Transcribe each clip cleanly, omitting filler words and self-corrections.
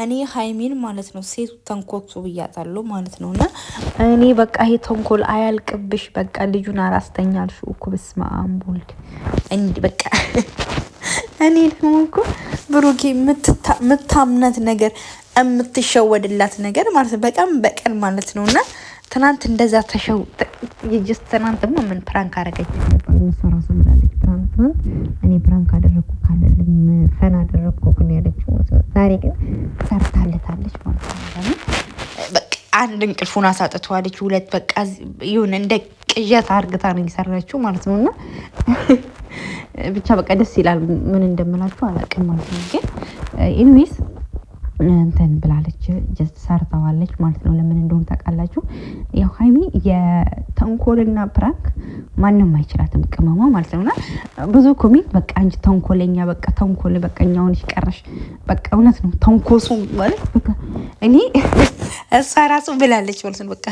እኔ ሃይሚን ማለት ነው ሴቱ ተንኮሱ ብያታለሁ ማለት ነውና እኔ በቃ ይሄ ተንኮል አያልቅብሽ በቃ ልጁን አራስተኛልሽ እኮ በስመ አብ ወልድ እንዴ በቃ እኔ ደግሞ እኮ ብሩኬ ምታምናት ነገር የምትሸወድላት ነገር ማለት ነው በቀን ማለት ነውና ትናንት እንደዛ ተሸው ይጅስ ትናንት ደግሞ ምን ፕራንክ አረገች ሰራው ሰምራለች ፕራንክ እኔ ፕራንክ አደረኩ ካለልም ፈን አደረኩ ግን ያለችው ዛሬ ግን ሰርታለታለች ማለት ነው በቃ አንድ እንቅልፉን አሳጥቷለች ሁለት በቃ ይሁን እንደ ቅዠት አርግታ ነው የሰራችው ማለት ነውና ብቻ በቃ ደስ ይላል ምን እንደምላችሁ አላውቅም ማለት ነው ግን ኢንዊስ እንትን ብላለች ጀስት ሰርታዋለች ማለት ነው ለምን እንደሆነ ታውቃላችሁ ያው ሃይሚ የተንኮልና ፕራንክ ማንንም አይችላትም ቅመማ ማለት ነውና ብዙ ኮሜንት በቃ አንቺ ተንኮለኛ በቃ ተንኮል በቃኛውን ይቀርሽ በቃ እውነት ነው ተንኮሱ ማለት በቃ እኔ እሷ ራሱ ብላለች ማለት ነው በቃ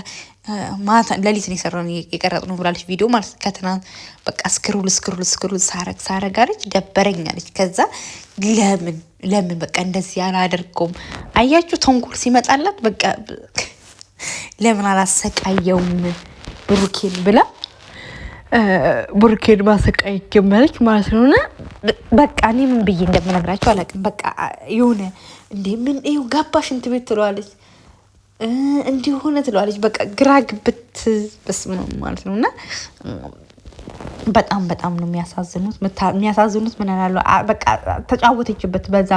ማታ ለሊት ነው የሰራነው የቀረጽነው ብላለች ቪዲዮ ማለት ከትናንት በቃ ስክሩል ሳረጋለች ደበረኛለች ከዛ ለምን በቃ እንደዚህ ያላደርገውም አያችሁ ተንኮል ሲመጣላት በቃ ለምን አላሰቃየውም ብሩኬን ብላ ብሩኬን ማሰቃይ ጀመረች ማለት ነውና በቃ እኔ ምን ብዬ እንደምነግራችሁ አላውቅም በቃ የሆነ እንዴ ምን ይኸው ገባሽ እንት ቤት ትለዋለች እንዲህ ሆነ ትለዋለች በቃ ግራ ግብት በስመ አብ ማለት ነውና በጣም ነው የሚያሳዝኑት ምን አላለው በቃ ተጫወተችበት በዛ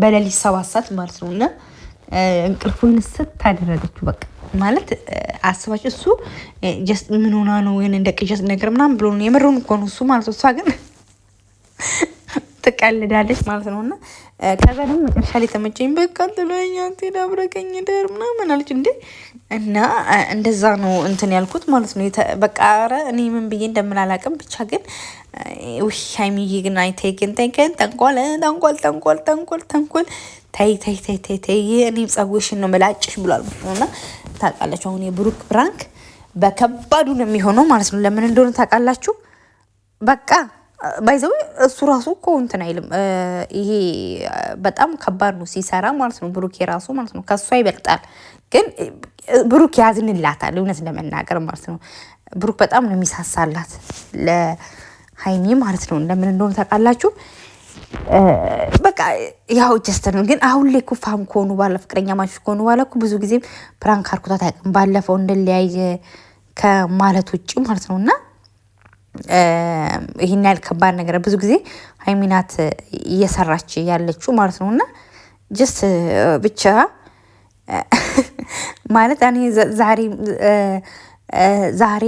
በሌሊት 7 ሰዓት ማለት ነውና እንቅልፉን ስታደረገችው በቃ ማለት አስባችሁ እሱ ጀስት ምን ሆና ነው ወይ እንደ ቅዠት ነገር ምናምን ብሎ ነው የመረውን እኮ ነው እሱ ማለት እሷ ግን ትቀልዳለች ማለት ነውና ከዛ ደግሞ መጨረሻ ላይ ተመቸኝ በቃ ጥሎኝ አንተ ዳብረከኝ ደር ምናምን አለች እንዴ እና እንደዛ ነው እንትን ያልኩት ማለት ነው በቃ ኧረ እኔ ምን ብዬ እንደምላላቅም ብቻ ግን ሃይሚዬ ግን አይቴክን ተንኮል ተይ እኔ ጸጉሽን ነው መላጭሽ ብሏል ነውና ታውቃላችሁ አሁን የብሩክ ፕራንክ በከባዱ ነው የሚሆነው ማለት ነው ለምን እንደሆነ ታውቃላችሁ በቃ ባይዘው እሱ ራሱ እኮ እንትን አይልም ይሄ በጣም ከባድ ነው ሲሰራ ማለት ነው ብሩክ የራሱ ማለት ነው ከሷ ይበልጣል ግን ብሩክ ያዝንላታል እውነት ለመናገር ማለት ነው ብሩክ በጣም ነው የሚሳሳላት ለሃይሚ ማለት ነው ለምን እንደሆነ ታውቃላችሁ በቃ ያው ጀስት ነው ግን አሁን ላይ ኩፋም ኮኑ ባለ ፍቅረኛ ማሽ ኮኑ ባለ ብዙ ጊዜ ፕራንክ አርኩታ ታውቅም ባለፈው እንደለያየ ከማለት ውጪ ማለት ነውና ይሄን ያህል ከባድ ነገር ብዙ ጊዜ ሃይሚናት እየሰራች ያለችው ማለት ነውና ጀስት ብቻ ማለት እኔ ዛሬ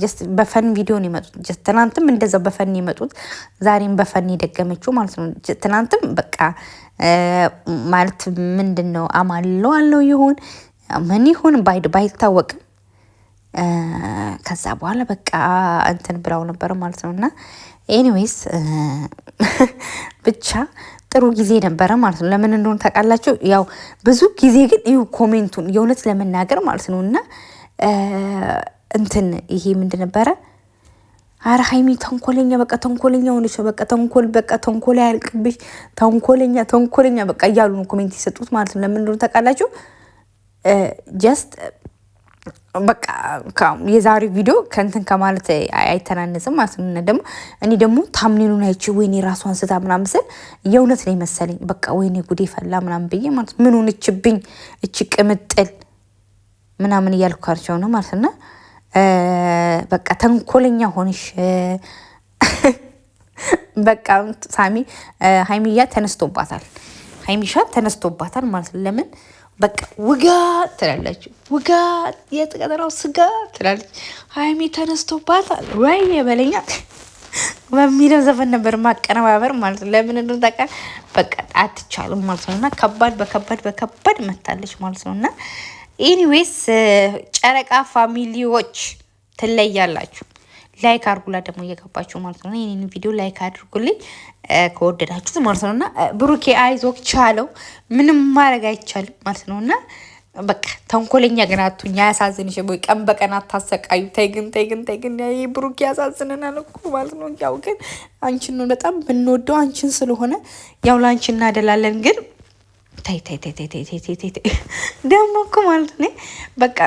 ጀስት በፈን ቪዲዮ ነው የመጡት ጀስት ትናንትም እንደዛው በፈን የመጡት ዛሬም በፈን የደገመችው ማለት ነው ትናንትም በቃ ማለት ምንድነው አማለው ይሁን ምን ይሁን ባይታወቅም ከዛ በኋላ በቃ እንትን ብራው ነበር ማለት ነውና ኤኒዌይስ ብቻ ጥሩ ጊዜ ነበረ ማለት ነው ለምን እንደሆነ ታውቃላችሁ ያው ብዙ ጊዜ ግን ይሁ ኮሜንቱን የእውነት ለመናገር ማለት ነውና እንትን ይሄ ምንድን ነበረ አረ ሃይሚ ተንኮለኛ በቃ ተንኮለኛ ሆነች በቃ ተንኮል ያልቅብሽ ተንኮለኛ በቃ እያሉ ነው ኮሜንት ይሰጡት ማለት ነው ለምን እንደሆነ ታውቃላችሁ ጀስት በቃ የዛሬው ቪዲዮ ከንትን ከማለት አይተናነስም ማለት ነው ደግሞ እኔ ደግሞ ታምኔኑን አይቼ ወይኔ ራሷን ስታ ምናምን ስል የእውነት ነው መሰለኝ በቃ ወይኔ ጉዴ ፈላ ምናምን ብዬ ማለት ምን ሆነችብኝ እቺ ቅምጥል ምናምን እያልኳቸው ነው ማለት ነው በቃ ተንኮለኛ ሆንሽ በቃ ሳሚ ሃይሚያ ተነስቶባታል ማለት ነው ለምን በቃ ውጋ ትላለች ውጋ የጥቀጠራው ስጋ ትላለች ሃይሚ ተነስቶባታል ወይ የበለኛ በሚለው ዘፈን ነበር ማቀነባበር ማለት ነው ለምን እንደሆነ ታውቃለህ በቃ አትቻልም ማለት ነውና በከባድ መታለች ማለት ነውና ኤኒዌይስ ጨረቃ ፋሚሊዎች ትለያላችሁ ላይክ አድርጉላ ደግሞ እየገባችሁ ማለት ነው ይሄን ቪዲዮ ላይክ አድርጉልኝ ከወደዳችሁት ማለት ነውና ብሩኬ አይዞክ ቻለው ምንም ማድረግ አይቻልም ማለት ነውና በቃ ተንኮለኛ ግን አቱኛ ያሳዝንሽ ወይ ቀን በቀን አታሰቃዩ ተይ ግን ይሄ ብሩኬ ያሳዝነናል እኮ ማለት ነው ያው ግን አንቺን ነው በጣም ብንወደው አንቺን ስለሆነ ያው ላንቺ እናደላለን ግን ታይ ታይ ታይ ታይ ታይ ታይ ደግሞ እኮ ማለት ነው በቃ